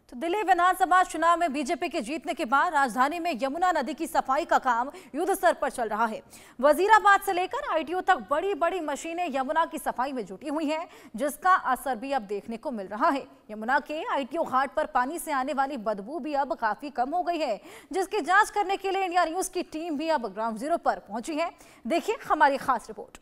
तो दिल्ली विधानसभा चुनाव में बीजेपी के जीतने के बाद राजधानी में यमुना नदी की सफाई का काम युद्ध स्तर पर चल रहा है। वजीराबाद से लेकर आईटीओ तक बड़ी बड़ी मशीनें यमुना की सफाई में जुटी हुई हैं, जिसका असर भी अब देखने को मिल रहा है। यमुना के आईटीओ घाट पर पानी से आने वाली बदबू भी अब काफी कम हो गई है, जिसकी जांच करने के लिए इंडिया न्यूज की टीम भी अब ग्राउंड जीरो पर पहुंची है। देखिए हमारी खास रिपोर्ट।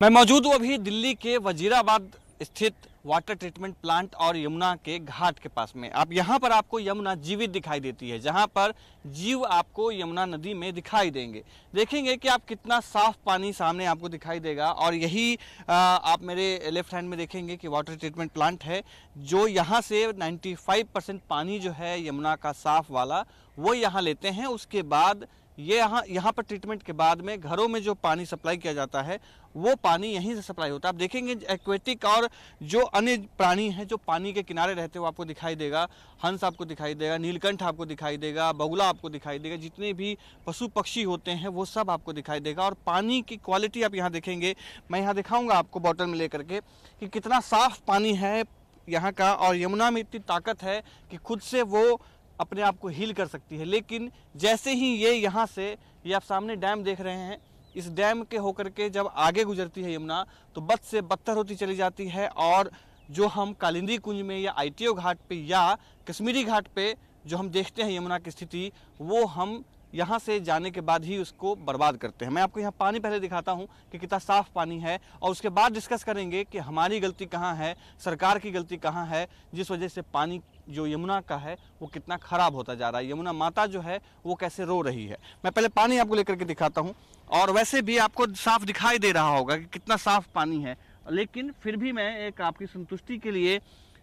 मैं मौजूद हूँ अभी दिल्ली के वजीराबाद स्थित वाटर ट्रीटमेंट प्लांट और यमुना के घाट के पास में। आप यहाँ पर आपको यमुना जीवित दिखाई देती है, जहाँ पर जीव आपको यमुना नदी में दिखाई देंगे। देखेंगे कि आप कितना साफ पानी सामने आपको दिखाई देगा। और यही आप मेरे लेफ्ट हैंड में देखेंगे कि वाटर ट्रीटमेंट प्लांट है, जो यहाँ से 95% पानी जो है यमुना का साफ वाला वो यहाँ लेते हैं। उसके बाद ये यहाँ पर ट्रीटमेंट के बाद में घरों में जो पानी सप्लाई किया जाता है वो पानी यहीं से सप्लाई होता है। आप देखेंगे एक्वेटिक और जो अन्य प्राणी हैं जो पानी के किनारे रहते हैं वो आपको दिखाई देगा। हंस आपको दिखाई देगा, नीलकंठ आपको दिखाई देगा, बगुला आपको दिखाई देगा, जितने भी पशु पक्षी होते हैं वो सब आपको दिखाई देगा। और पानी की क्वालिटी आप यहाँ देखेंगे, मैं यहाँ दिखाऊँगा आपको बॉटल में लेकर के कि कितना साफ पानी है यहाँ का। और यमुना में इतनी ताकत है कि खुद से वो अपने आप को हील कर सकती है। लेकिन जैसे ही ये यहाँ से, ये आप सामने डैम देख रहे हैं, इस डैम के होकर के जब आगे गुजरती है यमुना तो बद से बदतर होती चली जाती है। और जो हम कालिंदी कुंज में या आईटीओ घाट पे या कश्मीरी घाट पे जो हम देखते हैं यमुना की स्थिति, वो हम यहाँ से जाने के बाद ही उसको बर्बाद करते हैं। मैं आपको यहाँ पानी पहले दिखाता हूँ कि कितना साफ पानी है, और उसके बाद डिस्कस करेंगे कि हमारी गलती कहाँ है, सरकार की गलती कहाँ है, जिस वजह से पानी जो यमुना का है वो कितना खराब होता जा रहा है। यमुना माता जो है वो कैसे रो रही है। मैं पहले पानी आपको लेकर के दिखाता हूँ, और वैसे भी आपको साफ दिखाई दे रहा होगा कि कितना साफ पानी है। लेकिन फिर भी मैं एक आपकी संतुष्टि के लिए,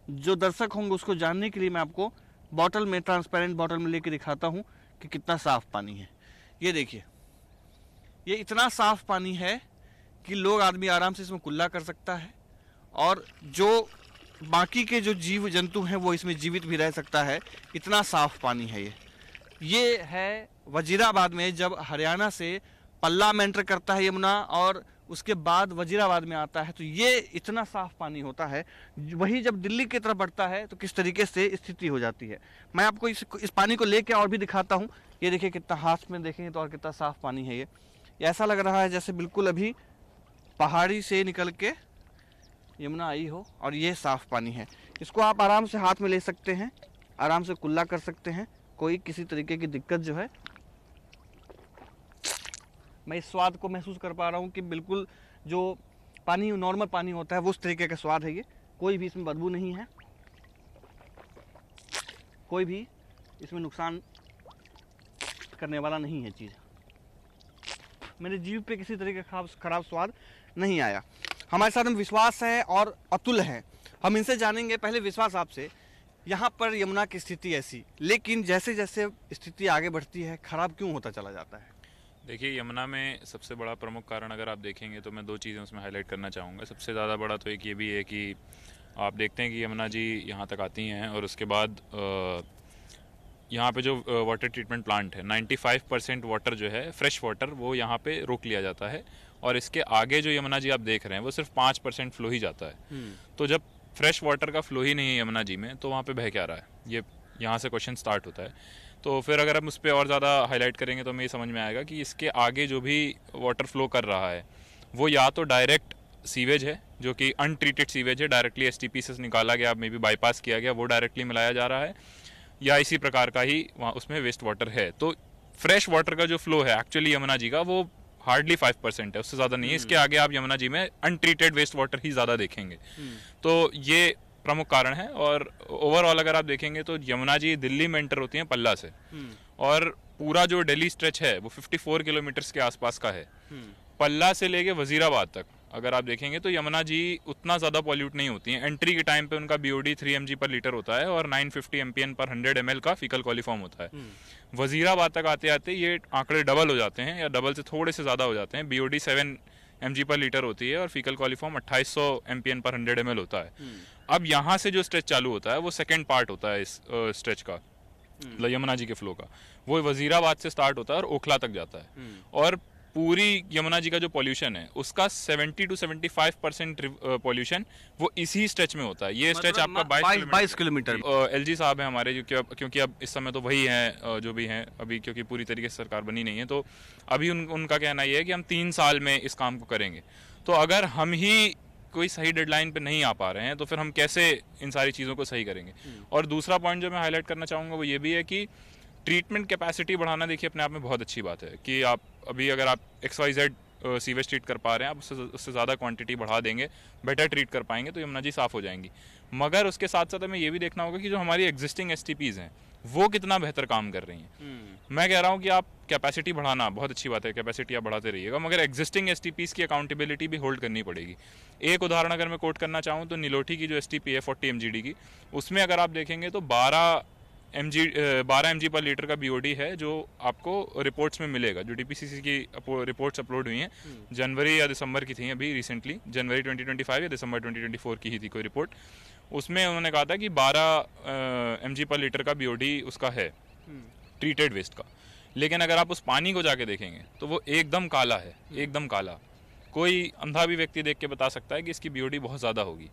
जो दर्शक होंगे उसको जानने के लिए, मैं आपको बॉटल में, ट्रांसपेरेंट बॉटल में लेकर दिखाता हूँ कि कितना साफ पानी है। ये देखिए, ये इतना साफ पानी है कि लोग, आदमी आराम से इसमें कुल्ला कर सकता है, और जो बाकी के जो जीव जंतु हैं वो इसमें जीवित भी रह सकता है। इतना साफ पानी है ये है वजीराबाद में। जब हरियाणा से पल्ला में एंटर करता है यमुना और उसके बाद वजीराबाद में आता है तो ये इतना साफ पानी होता है। वही जब दिल्ली की तरफ बढ़ता है तो किस तरीके से स्थिति हो जाती है। मैं आपको इस पानी को लेके और भी दिखाता हूँ। ये देखिए कितना, हाथ में देखेंगे तो और कितना साफ पानी है ये। ऐसा लग रहा है जैसे बिल्कुल अभी पहाड़ी से निकल के यमुना आई हो, और ये साफ पानी है। इसको आप आराम से हाथ में ले सकते हैं, आराम से कुल्ला कर सकते हैं, कोई किसी तरीके की दिक्कत जो है। मैं इस स्वाद को महसूस कर पा रहा हूँ कि बिल्कुल जो पानी, नॉर्मल पानी होता है वो उस तरीके का स्वाद है ये। कोई भी इसमें बदबू नहीं है, कोई भी इसमें नुकसान करने वाला नहीं है चीज़। मेरे जीभ पे किसी तरीके का खराब स्वाद नहीं आया। हमारे साथ हम विश्वास है और अतुल हैं, हम इनसे जानेंगे। पहले विश्वास आपसे, यहाँ पर यमुना की स्थिति ऐसी, लेकिन जैसे जैसे स्थिति आगे बढ़ती है खराब क्यों होता चला जाता है? देखिए, यमुना में सबसे बड़ा प्रमुख कारण अगर आप देखेंगे तो मैं दो चीज़ें उसमें हाईलाइट करना चाहूँगा। सबसे ज़्यादा बड़ा तो एक ये भी है कि आप देखते हैं कि यमुना जी यहाँ तक आती हैं और उसके बाद यहाँ पे जो वाटर ट्रीटमेंट प्लांट है, 95% वाटर जो है, फ्रेश वाटर, वो यहाँ पे रोक लिया जाता है। और इसके आगे जो यमुना जी आप देख रहे हैं वो सिर्फ 5% फ्लो ही जाता है। तो जब फ्रेश वाटर का फ्लो ही नहीं है यमुना जी में तो वहाँ पे बह क्या रहा है, ये यहाँ से क्वेश्चन स्टार्ट होता है। तो फिर अगर हम उस पर और ज़्यादा हाईलाइट करेंगे तो हमें ये समझ में आएगा कि इसके आगे जो भी वाटर फ्लो कर रहा है वो या तो डायरेक्ट सीवेज है, जो कि अनट्रीटेड सीवेज है, डायरेक्टली एसटीपी से निकाला गया, मे बी बाईपास किया गया, वो डायरेक्टली मिलाया जा रहा है, या इसी प्रकार का ही वहाँ उसमें वेस्ट वाटर है। तो फ्रेश वाटर का जो फ्लो है एक्चुअली यमुना जी का वो हार्डली 5% है, उससे ज़्यादा नहीं है। इसके आगे आप यमुना जी में अनट्रीटेड वेस्ट वाटर ही ज़्यादा देखेंगे। तो ये प्रमुख कारण है। और ओवरऑल अगर आप देखेंगे तो यमुना जी दिल्ली में एंटर होती हैं पल्ला से, और पूरा जो दिल्ली स्ट्रेच है वो 54 किलोमीटर के आसपास का है। पल्ला से लेके वजीराबाद तक अगर आप देखेंगे तो यमुना जी उतना ज़्यादा पॉल्यूट नहीं होती हैं। एंट्री के टाइम पे उनका BOD 3 mg पर लीटर होता है और 950 MPN पर 100 ml का फीकल कॉलीफॉर्म होता है। वजीराबाद तक आते आते ये आंकड़े डबल हो जाते हैं, या डबल से थोड़े से ज़्यादा हो जाते हैं। BOD 7 mg पर लीटर होती है और फीकल कॉलीफॉर्म 2800 MPN पर 100 ml होता है। अब यहाँ से जो स्ट्रेच चालू होता है वो सेकेंड पार्ट होता है इस स्ट्रेच का, यमुना जी के फ्लो का। वो वजीराबाद से स्टार्ट होता है और ओखला तक जाता है। और पूरी यमुना जी का जो पॉल्यूशन है उसका 70 to 75% पॉल्यूशन वो इसी स्ट्रेच में होता है। ये स्ट्रेच आपका 22 किलोमीटर। एलजी साहब है हमारे, क्योंकि अब इस समय तो वही हैं जो भी हैं अभी, क्योंकि पूरी तरीके से सरकार बनी नहीं है, तो अभी उनका कहना ये है कि हम 3 साल में इस काम को करेंगे। तो अगर हम ही कोई सही डेडलाइन पे नहीं आ पा रहे हैं तो फिर हम कैसे इन सारी चीज़ों को सही करेंगे। और दूसरा पॉइंट जो मैं हाईलाइट करना चाहूँगा वो ये भी है कि ट्रीटमेंट कैपेसिटी बढ़ाना देखिए अपने आप में बहुत अच्छी बात है कि आप अभी अगर आप XYZ सीवेज ट्रीट कर पा रहे हैं, आप उससे ज़्यादा क्वांटिटी बढ़ा देंगे, बेटर ट्रीट कर पाएंगे तो यमुना जी साफ़ हो जाएंगी। मगर उसके साथ साथ हमें ये भी देखना होगा कि जो हमारी एग्जिस्टिंग STPs हैं वो कितना बेहतर काम कर रही हैं। मैं कह रहा हूँ कि आप कैपेसिटी बढ़ाना बहुत अच्छी बात है, कैपेसिटी आप बढ़ाते रहिएगा, मगर एग्जिस्टिंग STPs की अकाउंटेबिलिटी भी होल्ड करनी पड़ेगी। एक उदाहरण अगर मैं कोट करना चाहूँ तो नीलोठी की जो STP है 40 MGD की, उसमें अगर आप देखेंगे तो 12 mg पर लीटर का BOD है जो आपको रिपोर्ट्स में मिलेगा। जो DPCC की रिपोर्ट्स अपलोड हुई हैं जनवरी या दिसंबर की थी, अभी रिसेंटली जनवरी 2025 या दिसंबर 2024 की ही थी कोई रिपोर्ट, उसमें उन्होंने कहा था कि 12 mg पर लीटर का BOD उसका है ट्रीटेड वेस्ट का। लेकिन अगर आप उस पानी को जाके देखेंगे तो वो एकदम काला है, एकदम काला। कोई अंधा भी व्यक्ति देख के बता सकता है कि इसकी BOD बहुत ज़्यादा होगी।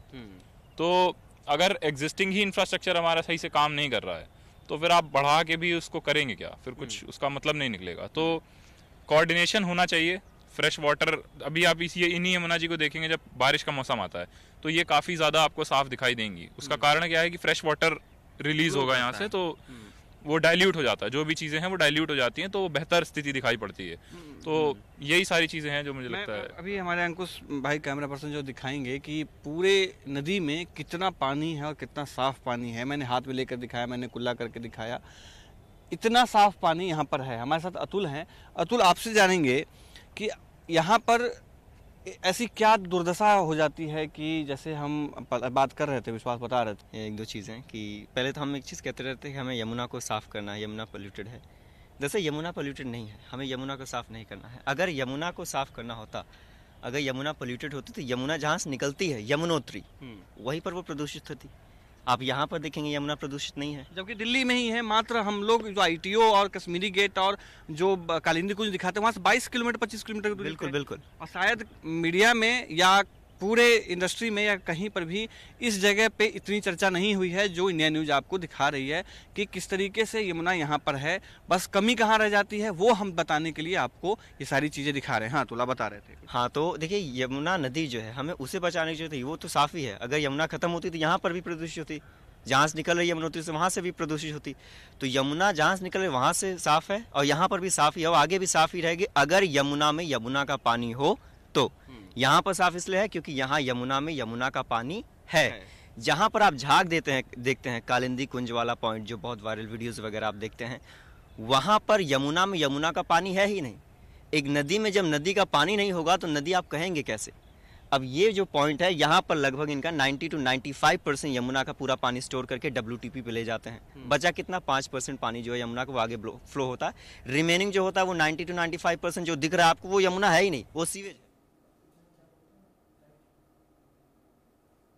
तो अगर एग्जिस्टिंग ही इंफ्रास्ट्रक्चर हमारा सही से काम नहीं कर रहा है तो फिर आप बढ़ा के भी उसको करेंगे क्या, फिर कुछ उसका मतलब नहीं निकलेगा। तो कोऑर्डिनेशन होना चाहिए। फ्रेश वाटर अभी आप इन्हीं यमुना जी को देखेंगे जब बारिश का मौसम आता है तो ये काफ़ी ज़्यादा आपको साफ दिखाई देंगी। उसका कारण क्या है कि फ्रेश वाटर रिलीज होगा यहाँ से, तो वो डाइल्यूट हो जाता है, जो भी चीज़ें हैं वो डाइल्यूट हो जाती हैं, तो वो बेहतर स्थिति दिखाई पड़ती है। तो यही सारी चीज़ें हैं जो मुझे लगता है। अभी हमारे अंकुश भाई कैमरा पर्सन जो दिखाएंगे कि पूरे नदी में कितना पानी है और कितना साफ पानी है। मैंने हाथ में लेकर दिखाया, मैंने कुल्ला करके दिखाया, इतना साफ पानी यहाँ पर है। हमारे साथ अतुल हैं। अतुल, आपसे जानेंगे कि यहाँ पर ऐसी क्या दुर्दशा हो जाती है कि जैसे हम बात कर रहे थे, विश्वास बता रहे थे एक दो चीज़ें कि पहले तो हम एक चीज़ कहते रहते हैं कि हमें यमुना को साफ़ करना है, यमुना पोल्यूटेड है। जैसे यमुना पोल्यूटेड नहीं है, हमें यमुना को साफ़ नहीं करना है। अगर यमुना को साफ़ करना होता, अगर यमुना पोल्यूटेड होती तो यमुना जहाँ से निकलती है यमुनोत्री, वहीं पर वो प्रदूषित होती। आप यहाँ पर देखेंगे यमुना प्रदूषित नहीं है, जबकि दिल्ली में ही है। मात्र हम लोग जो ITO और कश्मीरी गेट और जो कालिंदी कुंज दिखाते हैं वहाँ से 22 किलोमीटर 25 किलोमीटर की दूरी। बिल्कुल बिल्कुल। और शायद मीडिया में या पूरे इंडस्ट्री में या कहीं पर भी इस जगह पे इतनी चर्चा नहीं हुई है जो इंडिया न्यूज आपको दिखा रही है कि किस तरीके से यमुना यहाँ पर है। बस कमी कहाँ रह जाती है वो हम बताने के लिए आपको ये सारी चीज़ें दिखा रहे हैं। हाँ, तुला बता रहे थे। हाँ, तो देखिए यमुना नदी जो है हमें उसे बचाने की जरूरत है, वो तो साफ़ ही है। अगर यमुना खत्म होती तो यहाँ पर भी प्रदूषित होती, जहाँ से निकल रही है यमुनोत्री से वहाँ से भी प्रदूषित होती। तो यमुना जहाँ से निकल रही है वहाँ से साफ़ है और यहाँ पर भी साफ़ ही है और आगे भी साफ़ ही रहेगी। अगर यमुना में यमुना का पानी हो तो यहाँ पर साफ इसलिए है क्योंकि यहाँ यमुना में यमुना का पानी है। जहाँ पर आप झाग देखते हैं कालिंदी कुंज वाला पॉइंट, जो बहुत वायरल वीडियोस वगैरह आप देखते हैं, वहाँ पर यमुना में यमुना का पानी है ही नहीं। एक नदी में जब नदी का पानी नहीं होगा तो नदी आप कहेंगे कैसे। अब ये जो पॉइंट है यहाँ पर लगभग इनका 90 to 95% यमुना का पूरा पानी स्टोर करके WTP पे ले जाते हैं। बचा कितना 5% पानी जो है यमुना को वो आगे फ्लो होता है। रिमेनिंग जो होता है वो 90 to 95% जो दिख रहा है आपको वो यमुना है ही नहीं, वो सीवेज।